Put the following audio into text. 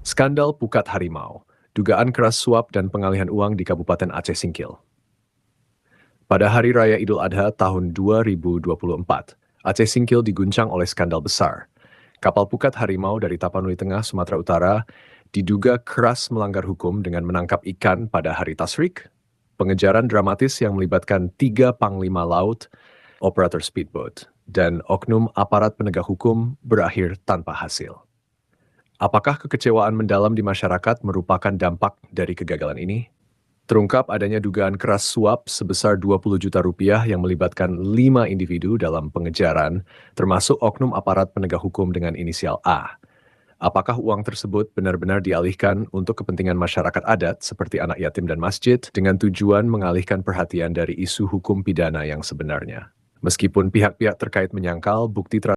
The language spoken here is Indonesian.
Skandal Pukat Harimau, dugaan keras suap dan pengalihan uang di Kabupaten Aceh Singkil. Pada Hari Raya Idul Adha tahun 2024, Aceh Singkil diguncang oleh skandal besar. Kapal Pukat Harimau dari Tapanuli Tengah, Sumatera Utara, diduga keras melanggar hukum dengan menangkap ikan pada hari Tasyrik, pengejaran dramatis yang melibatkan 3 panglima laut, operator speedboat, dan oknum aparat penegak hukum berakhir tanpa hasil. Apakah kekecewaan mendalam di masyarakat merupakan dampak dari kegagalan ini? Terungkap adanya dugaan keras suap sebesar 20 juta rupiah yang melibatkan 5 individu dalam pengejaran, termasuk oknum aparat penegak hukum dengan inisial A. Apakah uang tersebut benar-benar dialihkan untuk kepentingan masyarakat adat seperti anak yatim dan masjid dengan tujuan mengalihkan perhatian dari isu hukum pidana yang sebenarnya? Meskipun pihak-pihak terkait menyangkal bukti